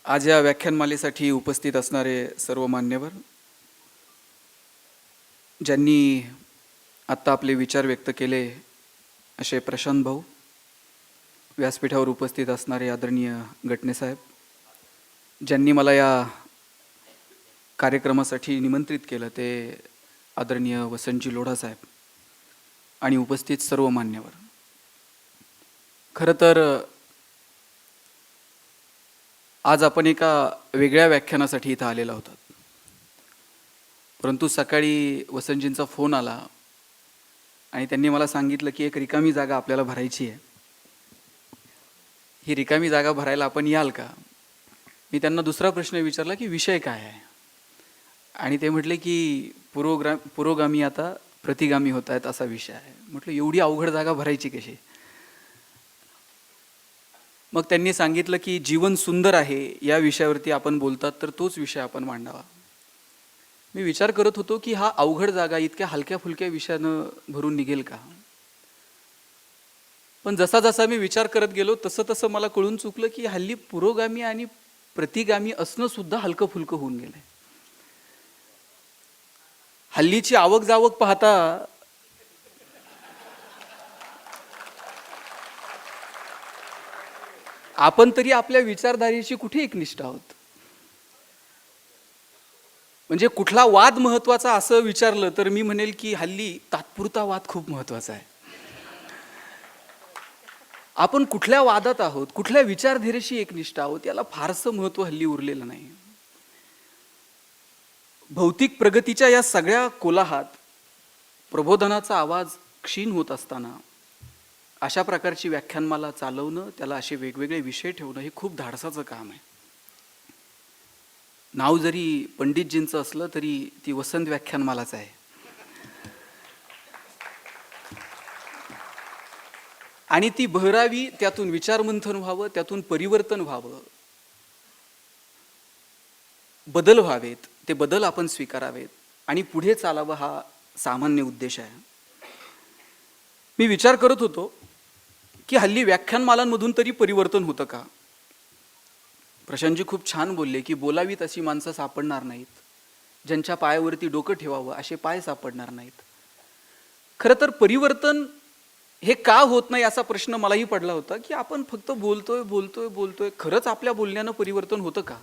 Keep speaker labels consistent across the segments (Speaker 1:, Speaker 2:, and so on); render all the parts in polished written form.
Speaker 1: आज या व्याख्यानमालेसाठी उपस्थित असणारे सर्व मान्यवर, ज्यांनी आत्ता आपले विचार व्यक्त केले असे प्रशांत भाऊ, व्यासपीठावर उपस्थित असणारे आदरणीय गटणे साहेब, ज्यांनी मला या कार्यक्रमासाठी निमंत्रित केलं ते आदरणीय वसंतजी लोढा साहेब आणि उपस्थित सर्व मान्यवर. खरं तर आज आपण एका वेगळ्या व्याख्यानासाठी इथं आलेला होता, परंतु सकाळी वसंतजींचा फोन आला आणि त्यांनी मला सांगितलं की एक रिकामी जागा आपल्याला भरायची आहे, ही रिकामी जागा भरायला आपण याल का. मी त्यांना दुसरा प्रश्न विचारला की विषय काय आहे, आणि ते म्हटले की पुरोगामी आता प्रतिगामी होत आहेत असा विषय आहे. म्हटलं एवढी अवघड जागा भरायची कशी. मग त्यांनी सांगितलं की जीवन सुंदर आहे या विषयावरती आपण बोलतात तर तोच विषय आपण मांडावा. मी विचार करत होतो की हा अवघड जागा इतक्या हलक्या फुलक्या विषयानं भरून निघेल का. पण जसा जसा मी विचार करत गेलो तसं तसं मला कळून चुकलं की हल्ली पुरोगामी आणि प्रतिगामी असणं सुद्धा हलकं फुलकं होऊन गेलंय. हल्लीची आवक जावक पाहता आपण तरी आपल्या विचारधारेशी कुठे एकनिष्ठ आहोत. म्हणजे कुठला वाद महत्वाचा असं विचारलं तर मी म्हणेल की हल्ली तात्पुरता वाद खूप महत्वाचा आहे. आपण कुठल्या वादात आहोत, कुठल्या विचारधारेशी एकनिष्ठ आहोत याला फारसं महत्व हल्ली उरलेलं नाही. भौतिक प्रगतीच्या या सगळ्या कोलाहात प्रबोधनाचा आवाज क्षीण होत असताना अशा प्रकारची व्याख्यानमाला चालवणं, त्याला असे वेगवेगळे विषय ठेवणं हे खूप धाडसाचं काम आहे. नाव जरी पंडितजींचं असलं तरी ती वसंत व्याख्यानमालाच आहे. आणि ती बहरावी, त्यातून विचारमंथन व्हावं, त्यातून परिवर्तन व्हावं, बदल व्हावेत, ते बदल आपण स्वीकारावेत आणि पुढे चालावं हा सामान्य उद्देश आहे. मी विचार करत होतो की हल्ली व्याख्यानमालांमधून तरी परिवर्तन होतं का. प्रशांतजी खूप छान बोलले की बोलावीत अशी माणसं सापडणार नाहीत, ज्यांच्या पायावरती डोकं ठेवावं असे पाय सापडणार नाहीत. खरं तर परिवर्तन हे का होत नाही असा प्रश्न मलाही पडला होता की आपण फक्त बोलतोय बोलतोय बोलतोय, खरंच आपल्या बोलण्यानं परिवर्तन होतं का.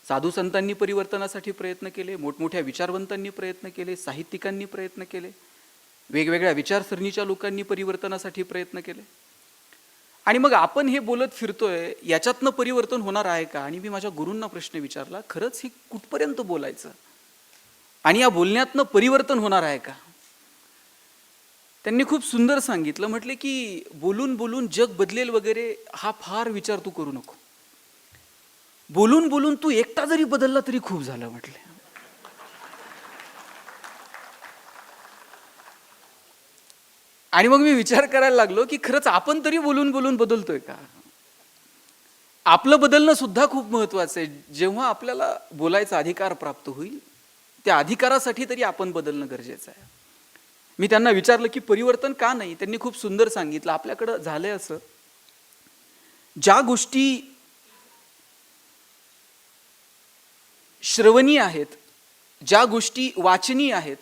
Speaker 1: साधू संतांनी परिवर्तनासाठी प्रयत्न केले, मोठमोठ्या विचारवंतांनी प्रयत्न केले, साहित्यिकांनी प्रयत्न केले, वेगवेगळ्या विचारसरणीच्या लोकांनी परिवर्तनासाठी प्रयत्न केले, आणि मग आपण हे बोलत फिरतोय, याच्यातनं परिवर्तन होणार आहे का. आणि मी माझ्या गुरूंना प्रश्न विचारला, खरंच हे कुठपर्यंत बोलायचं आणि या बोलण्यातनं परिवर्तन होणार आहे का. त्यांनी खूप सुंदर सांगितलं, म्हटले की बोलून बोलून जग बदलेल वगैरे हा फार विचार तू करू नको. बोलून बोलून तू एकटा जरी बदलला तरी खूप झालं म्हटले. आणि मग मी विचार करायला लागलो की खरंच आपण तरी बोलून बोलून बदलतोय का. आपलं बदलणं सुद्धा खूप महत्वाचं आहे. जेव्हा आपल्याला बोलायचा अधिकार प्राप्त होईल त्या अधिकारासाठी तरी आपण बदलणं गरजेचं आहे. मी त्यांना विचारलं की परिवर्तन का नाही. त्यांनी खूप सुंदर सांगितलं, आपल्याकडं झालंय असं, ज्या गोष्टी श्रवणीय आहेत, ज्या गोष्टी वाचनीय आहेत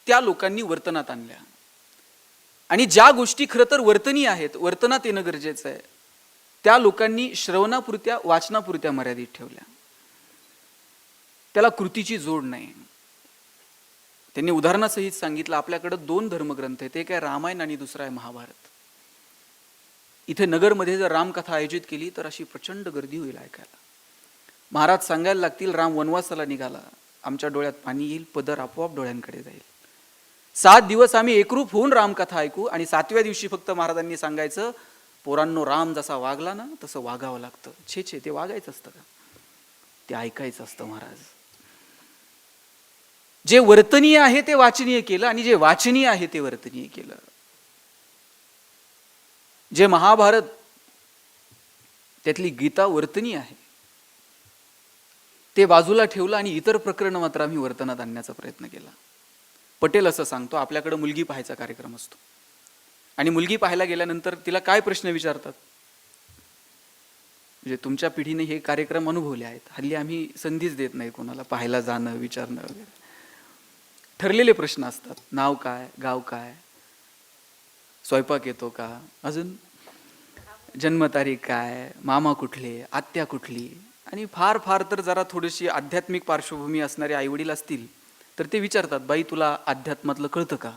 Speaker 1: त्या लोकांनी वर्तनात आणल्या, आणि ज्या गोष्टी खरं तर वर्तनीय आहेत, वर्तनात येणं गरजेचं आहे, त्या लोकांनी श्रवणापुरत्या वाचनापुरत्या मर्यादित ठेवल्या. त्याला कृतीची जोड नाही. त्यांनी उदाहरणासहित सांगितलं, आपल्याकडे 2 धर्मग्रंथ आहेत, एक आहे रामायण आणि दुसरा आहे महाभारत. इथे नगरमध्ये जर रामकथा आयोजित केली तर अशी प्रचंड गर्दी होईल ऐकायला. महाराज सांगायला लागतील, राम वनवासाला निघाला, आमच्या डोळ्यात पाणी येईल, पदर आपोआप डोळ्यांकडे जाईल. 7 दिवस आम्ही एकरूप होऊन रामकथा ऐकू, आणि 7व्या दिवशी फक्त महाराजांनी सांगायचं, पोरांनो राम जसा वागला ना तसं वागावं लागतं. छे छे, ते वागायचं असतं का, ते ऐकायचं असतं महाराज. जे वर्तनीय आहे ते वाचनीय केलं, आणि जे वाचनीय आहे ते वर्तनीय केलं. जे महाभारत त्यातली गीता वर्तनीय आहे ते बाजूला ठेवलं, आणि इतर प्रकरण मात्र आम्ही वर्तनात आणण्याचा प्रयत्न केला. पटेल असं सांगतो, आपल्याकडे मुलगी पाहायचा कार्यक्रम असतो, आणि मुलगी पाहायला गेल्यानंतर तिला काय प्रश्न विचारतात. म्हणजे तुमच्या पिढीने हे कार्यक्रम अनुभवले आहेत. हल्ली आम्ही संधीच देत नाही कोणाला पाहायला जाणं, विचारणं वगैरे. ठरलेले प्रश्न असतात. नाव काय, गाव काय, स्वयंपाक येतो का, अजून जन्मतारीख काय, मामा कुठले, आत्या कुठली, आणि फार फार तर जरा थोडीशी आध्यात्मिक पार्श्वभूमी असणारे आईवडील असतील तर ते विचारतात, बाई तुला अध्यात्मातलं कळतं का?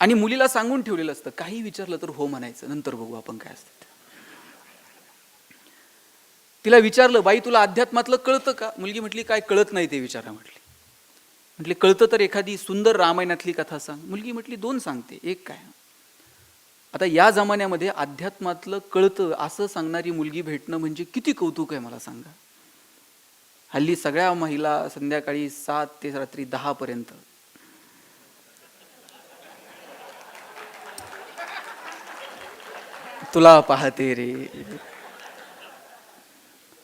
Speaker 1: आणि मुलीला सांगून ठेवलेलं असतं, काही विचारलं तर हो म्हणायचं, नंतर बघू आपण काय असतं. तिला विचारलं, बाई तुला अध्यात्मातलं कळतं का? मुलगी म्हटली, काय कळत नाही ते विचारा. म्हटली कळतं तर एखादी सुंदर रामायणातली कथा सांग. मुलगी म्हटली 2 सांगते, एक काय. आता या जमान्यामध्ये अध्यात्मातलं कळतं असं सांगणारी मुलगी भेटणं म्हणजे किती कौतुक आहे मला सांगा. हल्ली सगळ्या महिला संध्याकाळी 7 ते रात्री 10 पर्यंत तुला पाहते रे,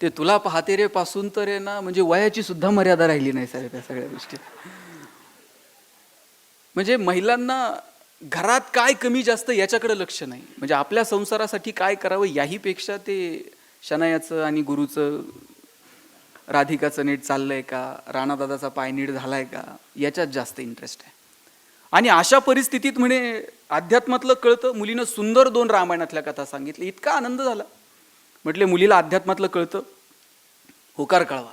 Speaker 1: ते तुला पाहते रे पासून तर आहे ना, म्हणजे वयाची सुद्धा मर्यादा राहिली नाही सारे त्या सगळ्या गोष्टी. म्हणजे महिलांना घरात काय कमी जास्त याच्याकडे लक्ष नाही, म्हणजे आपल्या संसारासाठी काय करावं याही पेक्षा ते शनायाचं आणि गुरुचं, राधिकाचं नीट चाललंय का, राणादादाचा पाय नीट झालाय का, याच्यात जास्त इंटरेस्ट आहे. आणि अशा परिस्थितीत म्हणे अध्यात्मातलं कळतं. मुलीनं सुंदर 2 रामायणातल्या कथा सांगितल्या, इतका आनंद झाला. म्हटले मुलीला अध्यात्मातलं कळतं, होकार कळवा.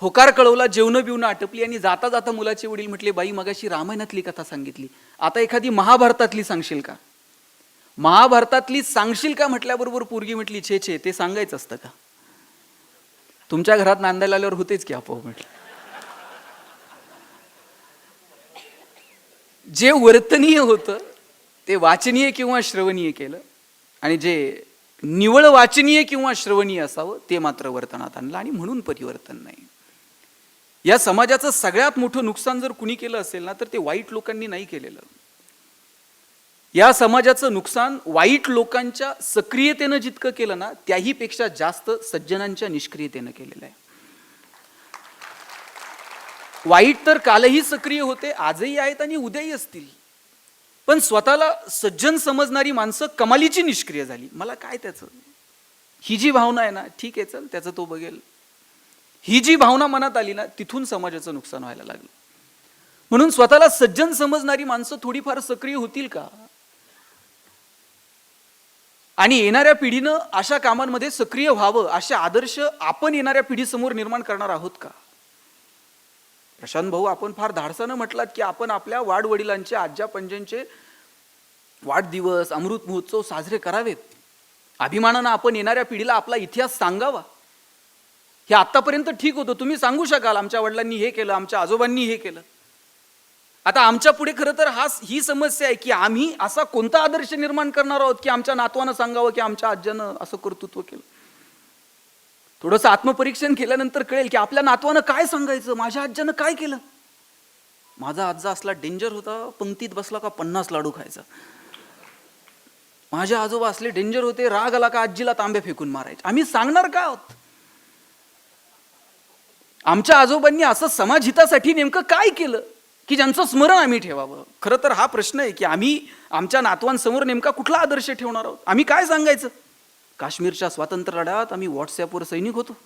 Speaker 1: होकार कळवला, जेवणं बिवणं आटपली आणि जाता जाता मुलाचे वडील म्हटले, बाई मगाशी रामायणातली कथा सांगितली, आता एखादी महाभारतातली सांगशील का? महाभारतातली सांगशील का म्हटल्याबरोबर पोरगी म्हटली, छे छे ते सांगायचं असतं का? तुमच्या घरात नांदायला आल्यावर होतेच की आपोआप. म्हटलं जे वर्तनीय होतं ते वाचनीय किंवा श्रवणीय केलं, आणि जे निवळ वाचनीय किंवा श्रवणीय असावं ते मात्र वर्तनात आणलं, आणि म्हणून परिवर्तन नाही. या समाजाचं सगळ्यात मोठं नुकसान जर कुणी केलं असेल ना तर ते वाईट लोकांनी नाही केलेलं. या समाजाचं नुकसान वाईट लोकांच्या सक्रियतेनं जितकं केलं ना त्याही पेक्षा जास्त सज्जनांच्या निष्क्रियतेनं केलेलं आहे. वाईट तर कालही सक्रिय होते, आजही आहेत आणि उद्याही असतील, पण स्वतःला सज्जन समजणारी माणसं कमालीची निष्क्रिय झाली. मला काय त्याचं, ही जी भावना आहे ना, ठीक आहे चल त्याचं तो बघेल, ही जी भावना मनात आली ना तिथून समाजाचं नुकसान व्हायला लागलं. म्हणून स्वतःला सज्जन समजणारी माणसं थोडीफार सक्रिय होतील का? आणि येणाऱ्या पिढीनं अशा कामांमध्ये सक्रिय व्हावं असे आदर्श आपण येणाऱ्या पिढीसमोर निर्माण करणार आहोत का? प्रशांत भाऊ, आपण फार धाडसानं म्हटलात की आपण आपल्या वाडवडिलांचे, आज्या पंजांचे वाढदिवस, अमृत महोत्सव साजरे करावेत. अभिमानानं आपण येणाऱ्या पिढीला आपला इतिहास सांगावा. हे आतापर्यंत ठीक होतं, तुम्ही सांगू शकाल आमच्या वडिलांनी हे केलं, आमच्या आजोबांनी हे केलं. आता आमच्या पुढे खरं तर ही समस्या आहे की आम्ही असा कोणता आदर्श निर्माण करणार आहोत की आमच्या नातवानं सांगावं की आमच्या आज्यानं असं कर्तृत्व केलं. थोडंसं आत्मपरीक्षण केल्यानंतर कळेल की आपल्या नातवानं काय सांगायचं, माझ्या आज्यानं काय केलं. माझा आजा असला डेंजर होता, पंक्तीत बसला का 50 लाडू खायचा. माझे आजोबा असले डेंजर होते, राग आला का आजीला तांब्या फेकून मारायचे. आम्ही सांगणार काय आहोत? आमच्या आजोबांनी असं समाजहितासाठी नेमकं काय केलं की ज्यांचं स्मरण आम्ही ठेवावं? खरं तर हा प्रश्न आहे की आम्ही आमच्या नातवांसमोर नेमका कुठला आदर्श ठेवणार आहोत? आम्ही काय सांगायचं? काश्मीरच्या स्वातंत्र्य लढ्यात आम्ही व्हॉट्सअपवर सैनिक होतो,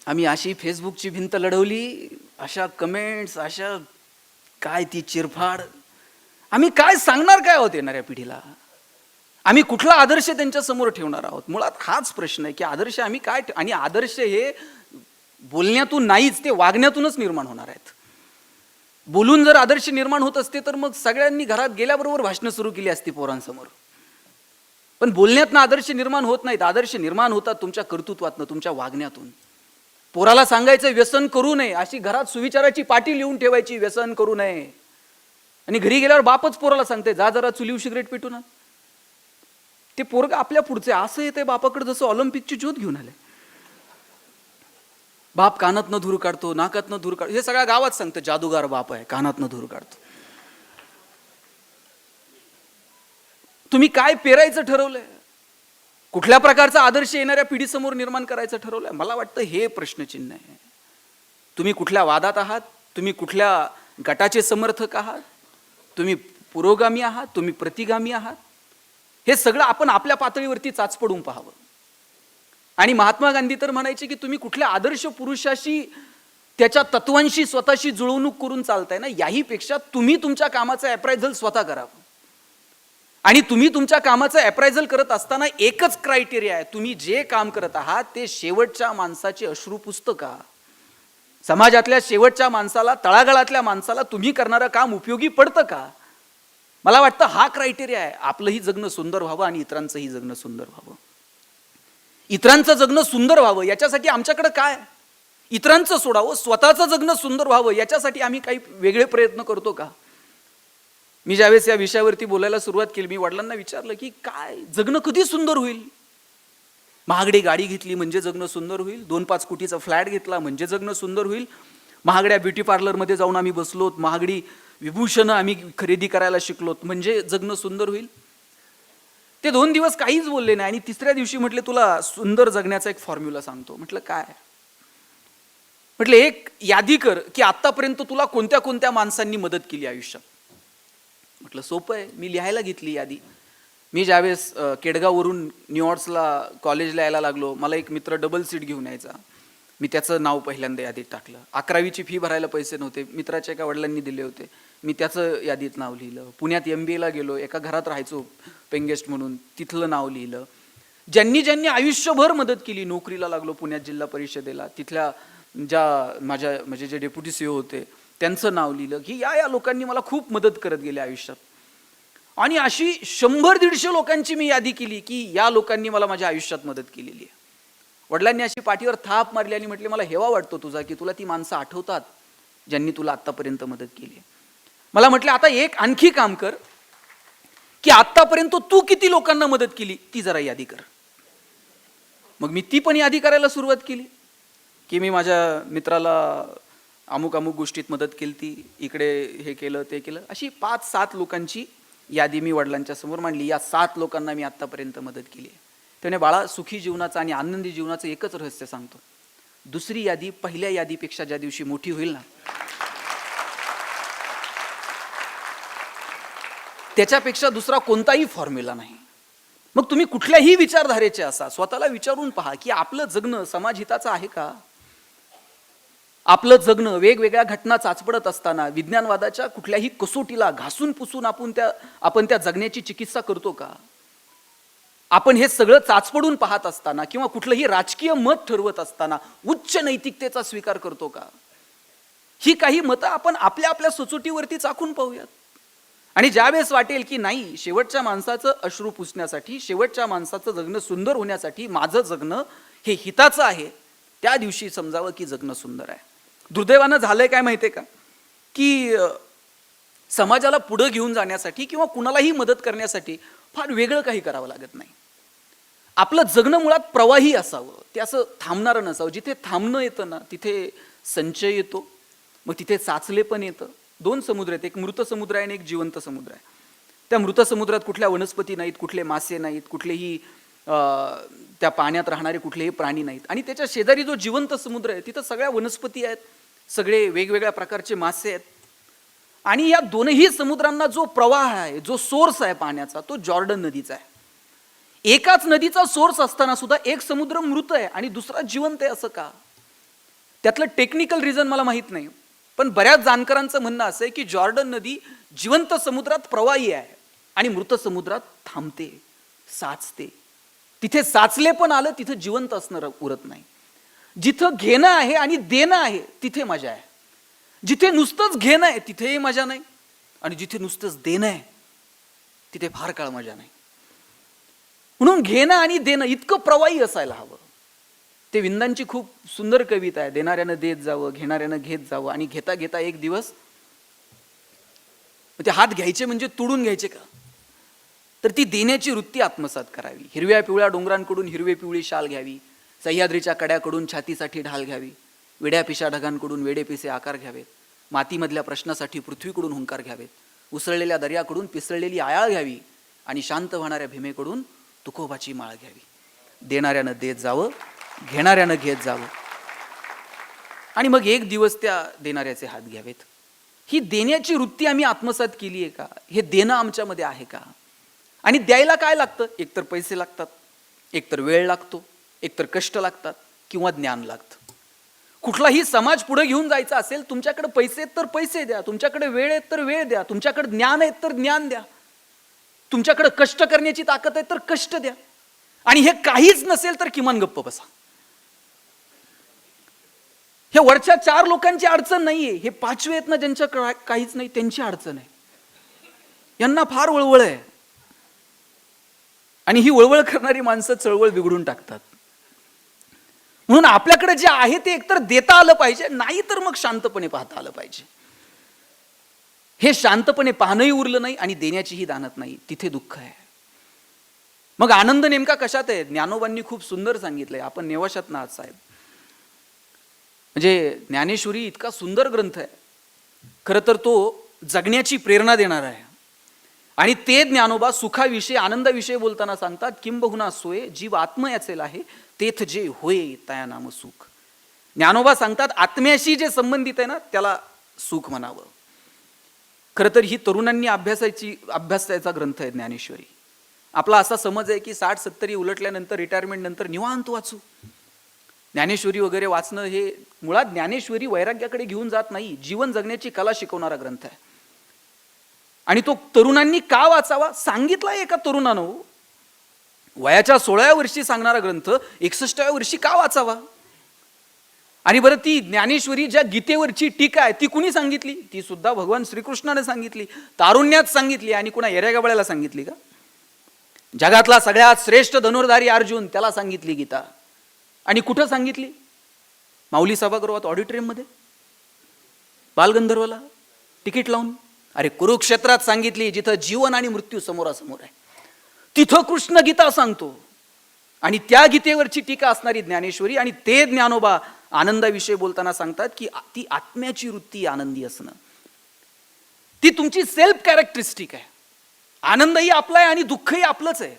Speaker 1: आम्ही अशी फेसबुकची भिंत लढवली, अशा कमेंट्स, अशा काय ती चिरफाड. आम्ही काय सांगणार काय आहोत येणाऱ्या पिढीला? आम्ही कुठला आदर्श त्यांच्या समोर ठेवणार आहोत? मुळात हाच प्रश्न आहे की आदर्श आम्ही काय, आणि आदर्श हे बोलण्यातून नाहीच, ते वागण्यातूनच निर्माण होणार आहेत. बोलून जर आदर्श निर्माण होत असते तर मग सगळ्यांनी घरात गेल्याबरोबर भाषणं सुरू केली असती पोरांसमोर. पण बोलण्यातनं आदर्श निर्माण होत नाहीत. आदर्श निर्माण होतात तुमच्या कर्तृत्वातनं, तुमच्या वागण्यातून. पोराला सांगायचं व्यसन करू नये, अशी घरात सुविचाराची पाटी लिहून ठेवायची, व्यसन करू नये, आणि घरी गेल्यावर बापच पोराला सांगते जा जरा चुलीव सिगरेट पेटू ना. ते पोरग आपल्या पुढचे असं येते बापाकडे जसं ऑलिम्पिकची ज्योत घेऊन आले. बाप कानातनं धूर काढतो, नाकातनं धूर काढतो, हे सगळ्या गावात सांगतं जादूगार बाप आहे, कानातनं धूर काढतो. तुम्ही काय पेरायचं ठरवलंय? कुठल्या प्रकारचा आदर्श येणाऱ्या पिढीसमोर निर्माण करायचं ठरवलंय? मला वाटतं हे प्रश्नचिन्ह आहे. तुम्ही कुठल्या वादात आहात? तुम्ही कुठल्या गटाचे समर्थक आहात? तुम्ही पुरोगामी आहात? तुम्ही प्रतिगामी आहात? हे सगळं आपण आपल्या पातळीवरती चाचपडून पाहावं. आणि महात्मा गांधी तर म्हणायचे की तुम्ही कुठल्या आदर्श पुरुषाशी त्याच्या तत्वांशी स्वतःशी जुळवणूक करून चालताय ना, याहीपेक्षा तुम्ही तुमच्या कामाचं अप्रायझल स्वतः करावं. आणि तुम्ही तुमच्या कामाचं अप्रायझल करत असताना एकच क्रायटेरिया आहे, तुम्ही जे काम करत आहात ते शेवटच्या माणसाचे अश्रू पुसतं का? समाजातल्या शेवटच्या माणसाला, तळागाळातल्या माणसाला तुम्ही करणारं काम उपयोगी पडतं का? मला वाटतं हा क्रायटेरिया आहे. आपलंही जगणं सुंदर व्हावं आणि इतरांचंही जगणं सुंदर व्हावं. इतरांचं जगणं सुंदर व्हावं याच्यासाठी आमच्याकडे काय? इतरांचं सोडावं, स्वतःचं जगणं सुंदर व्हावं याच्यासाठी आम्ही काही वेगळे प्रयत्न करतो का? मी ज्यावेळेस या विषयावरती बोलायला सुरुवात केली, मी वडिलांना विचारलं की काय जगणं कधी सुंदर होईल? महागडी गाडी घेतली म्हणजे जगणं सुंदर होईल, 2-5 कोटीचा फ्लॅट घेतला म्हणजे जगणं सुंदर होईल, महागड्या ब्युटी पार्लरमध्ये जाऊन आम्ही बसलोत, महागडी विभूषणं आम्ही खरेदी करायला शिकलोत म्हणजे जगणं सुंदर होईल? ते 2 दिवस काहीच बोलले नाही आणि तिसऱ्या दिवशी म्हटले तुला सुंदर जगण्याचा एक फॉर्म्युला सांगतो. म्हटलं काय? म्हटलं एक यादी कर की आतापर्यंत तुला कोणत्या कोणत्या माणसांनी मदत केली आयुष्यात. म्हटलं सोपं आहे. मी लिहायला घेतली यादी. मी ज्यावेळेस केडगाववरून न्यूयॉर्क्सला कॉलेजला यायला लागलो, मला एक मित्र डबल सीट घेऊन यायचा. मी त्याचं नाव पहिल्यांदा यादीत टाकलं. 11वीची फी भरायला पैसे नव्हते, मित्राच्या एका वडिलांनी दिले होते, मी त्याचं यादीत नाव लिहिलं. पुण्यात MBA ला गेलो, एका घरात राहायचो पेंगेस्ट म्हणून, तिथलं नाव लिहिलं. ज्यांनी ज्यांनी आयुष्यभर मदत केली, नोकरीला लागलो पुण्यात जिल्हा परिषदेला, तिथल्या ज्या माझ्या म्हणजे जे डेप्युटी CEO होते त्यांचं नाव लिहिलं की या लोकांनी मला खूप मदत करत गेले आयुष्यात. आणि अशी 100-150 लोकांची मी यादी केली की या लोकांनी मला माझ्या आयुष्यात मदत केलेली आहे. वडिलांनी अशी पाठीवर थाप मारली आणि म्हटले मला हेवा वाटतो तुझा की तुला ती माणसं आठवतात ज्यांनी तुला आतापर्यंत मदत केली. मला म्हटलं आता एक आणखी काम कर की आतापर्यंत तू किती लोकांना मदत केली ती जरा यादी कर. मग मी ती पण यादी करायला सुरुवात केली की मी माझ्या मित्राला अमुक गोष्टीत मदत केली, इकडे हे केलं ते केलं. अशी 5-7 लोकांची यादी मी वडिलांच्या समोर मांडली. या 7 लोकांना मी आतापर्यंत मदत केली आहे. त्याने बाळा सुखी जीवनाचं आणि आनंदी जीवनाचं एकच रहस्य सांगतो, दुसरी यादी पहिल्या यादीपेक्षा ज्या दिवशी मोठी होईल ना त्याच्यापेक्षा दुसरा कोणताही फॉर्म्युला नाही. मग तुम्ही कुठल्याही विचारधारेचे असा स्वतःला विचारून पहा की आपलं जगणं समाजहिताचं आहे का? आपलं जगणं वेगवेगळ्या घटना चाचपडत असताना विज्ञानवादाच्या कुठल्याही कसोटीला घासून पुसून आपण त्या जगण्याची चिकित्सा करतो का? आपण हे सगळं चाचपडून पाहत असताना किंवा कुठलंही राजकीय मत ठरवत असताना उच्च नैतिकतेचा स्वीकार करतो का? ही काही मतं आपण आपल्या आपल्या सचोटीवरती चाखून पाहूयात. आणि ज्यावेळेस वाटेल की नाही शेवटच्या माणसाचं अश्रू पुसण्यासाठी, शेवटच्या माणसाचं जगणं सुंदर होण्यासाठी माझं जगणं हे हिताचं आहे, त्या दिवशी समजावं की जगणं सुंदर आहे. दुर्दैवानं झालंय काय माहितीये का की समाजाला पुढे घेऊन जाण्यासाठी किंवा कुणालाही मदत करण्यासाठी फार वेगळं काही करावं लागत नाही. आपलं जगणं मुळात प्रवाही असावं, ते असं थांबणारं नसावं. जिथे थांबणं येतं ना तिथे संचय येतो, मग तिथे साचले पण येतं. 2 समुद्र आहेत, एक मृत समुद्र आहे आणि एक जिवंत समुद्र आहे. त्या मृत समुद्रात कुठल्या वनस्पती नाहीत, कुठले मासे नाहीत, कुठलेही त्या पाण्यात राहणारे कुठलेही प्राणी नाहीत. आणि त्याच्या शेजारी जो जिवंत समुद्र आहे तिथं सगळ्या वनस्पती आहेत, सगळे वेगवेगळ्या प्रकारचे मासे आहेत. आणि या दोनही समुद्रांना जो प्रवाह आहे, जो सोर्स आहे पाण्याचा, तो जॉर्डन नदीचा आहे. एकाच नदीचा सोर्स असताना सुद्धा एक समुद्र मृत आहे आणि दुसरा जिवंत आहे असं का? त्यातलं टेक्निकल रिझन मला माहित नाही, पण बऱ्याच जाणकारांचं म्हणणं असं आहे की जॉर्डन नदी जिवंत समुद्रात प्रवाही आहे आणि मृत समुद्रात थांबते, साचते. तिथे साचले पण आलं तिथे जिवंत असणं उरत नाही. जिथं घेणं आहे आणि देणं आहे तिथे मजा आहे. जिथे नुसतंच घेणं आहे तिथेही मजा नाही आणि जिथे नुसतंच देणं आहे तिथे फार काळ मजा नाही. म्हणून घेणं आणि देणं इतकं प्रवाही असायला हवं. ते विंदांची खूप सुंदर कविता आहे, देणाऱ्यानं देत जावं, घेणाऱ्यानं घेत जावं आणि घेता घेता एक दिवस ते हात घ्यायचे म्हणजे तोडून घ्यायचे का? तर ती देण्याची वृत्ती आत्मसात करावी. हिरव्या पिवळ्या डोंगरांकडून हिरवे पिवळी शाल घ्यावी, सह्याद्रीच्या कड्याकडून छातीसाठी ढाल घ्यावी, वेड्या पिशा ढगांकडून वेडेपिसे आकार घ्यावेत, मातीमधल्या प्रश्नासाठी पृथ्वीकडून हुंकार घ्यावेत, उसळलेल्या दर्याकडून पिसळलेली आयाळ घ्यावी आणि शांत होणाऱ्या भीमेकडून तुकोबाची माळ घ्यावी. देणाऱ्यानं देत जावं, घेणाऱ्यानं घेत जावं आणि मग एक दिवस त्या देणाऱ्याचे हात घ्यावेत. ही देण्याची वृत्ती आम्ही आत्मसात केली आहे का? हे देणं आमच्यामध्ये आहे का? आणि द्यायला काय लागतं? एकतर पैसे लागतात, एकतर वेळ लागतो, एकतर कष्ट लागतात, किंवा ज्ञान लागतं. कुठलाही समाज पुढे घेऊन जायचा असेल, तुमच्याकडे पैसे आहेत तर पैसे द्या, तुमच्याकडे वेळ आहेत तर वेळ द्या, तुमच्याकडे ज्ञान आहेत तर ज्ञान द्या, तुमच्याकडे कष्ट करण्याची ताकद आहे तर कष्ट द्या. आणि हे काहीच नसेल तर किमान गप्प बसा. हे वरच्या 4 लोकांची अडचण नाहीये, हे 5वे आहेत ना ज्यांच्या काहीच नाही त्यांची अडचण आहे. यांना फार वळवळ आहे. आणि ही वळवळ करणारी माणसं चळवळ बिघडून टाकतात. म्हणून आपल्याकडे जे आहे ते एकतर देता आलं पाहिजे, नाही तर मग शांतपणे पाहता आलं पाहिजे. हे शांतपणे पाहणंही उरलं नाही आणि देण्याचीही दानत नाही, तिथे दुःख आहे. मग आनंद नेमका कशात आहे? ज्ञानोबांनी खूप सुंदर सांगितलंय. आपण नेवाशात ना साहेब, म्हणजे ज्ञानेश्वरी इतका सुंदर ग्रंथ आहे. खरं तर तो जगण्याची प्रेरणा देणारा आहे. आणि ते ज्ञानोबा सुखाविषयी आनंदाविषयी बोलताना सांगतात, किंबहुना सोय जीव आत्म याचेल आहे, तेथ जे होय तया नाम सुख. ज्ञानोबा सांगतात आत्म्याशी जे संबंधित आहे ना त्याला सुख म्हणावं. खरं तर ही तरुणांनी अभ्यासाचा ग्रंथ आहे ज्ञानेश्वरी. आपला असा समज आहे की 60-70 उलटल्यानंतर रिटायरमेंट नंतर निवांत वाचू. ज्ञानेश्वरी वगैरे वाचणं हे मुळात ज्ञानेश्वरी वैराग्याकडे घेऊन जात नाही, जीवन जगण्याची कला शिकवणारा ग्रंथ आहे. आणि तो तरुणांनी का वाचावा सांगितला एका तरुणानं. वयाच्या 16व्या वर्षी सांगणारा ग्रंथ 61व्या वर्षी का वाचावा? आणि बरं ती ज्ञानेश्वरी ज्या गीतेवरची टीका आहे ती कुणी सांगितली? ती सुद्धा भगवान श्रीकृष्णाने सांगितली, तारुण्यात सांगितली. आणि कुणा येऱ्यागबाळ्याला सांगितली का? जगातला सगळ्यात श्रेष्ठ धनुर्धारी अर्जुन त्याला सांगितली गीता. आणि कुठं सांगितली? माऊली सभागृहात ऑडिटोरियममध्ये, बालगंधर्वला तिकीट लावून. अरे कुरुक्षेत्रात सांगितली, जिथं जीवन आणि मृत्यू समोरासमोर आहे, तिथं कृष्ण गीता सांगतो. आणि त्या गीतेवरची टीका असणारी ज्ञानेश्वरी. आणि ते ज्ञानोबा आनंदाविषयी बोलताना सांगतात की ती आत्म्याची वृत्ती आनंदी असणं, ती तुमची सेल्फ कॅरेक्टरिस्टिक आहे. आनंदही आपला आहे आणि दुःखही आपलंच आहे.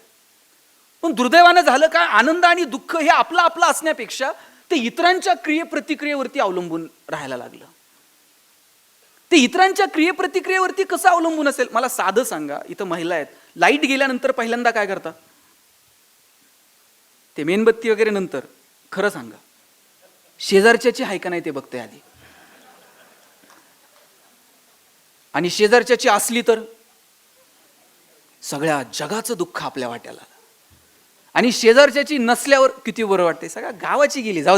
Speaker 1: पण दुर्दैवानं झालं काय, आनंद आणि दुःख हे आपलं आपलं असण्यापेक्षा ते इतरांच्या क्रियेप्रतिक्रियेवरती अवलंबून राहायला लागलं. ते इतरांच्या क्रियेप्रतिक्रियेवरती कसं अवलंबून असेल? मला साधं सांगा, इथं महिला आहेत, लाईट गेल्यानंतर पहिल्यांदा काय करतात? ते मेणबत्ती वगैरे नंतर, खरं सांगा शेजारच्याची आहे का नाही ते बघते आधी. आणि शेजारच्याची असली तर सगळ्या जगाचं दुःख आपल्या वाट्याला. आणि शेजारच्याची नसल्यावर किती बरं वाटते, सगळ्या गावाची गेली, जाऊ दे.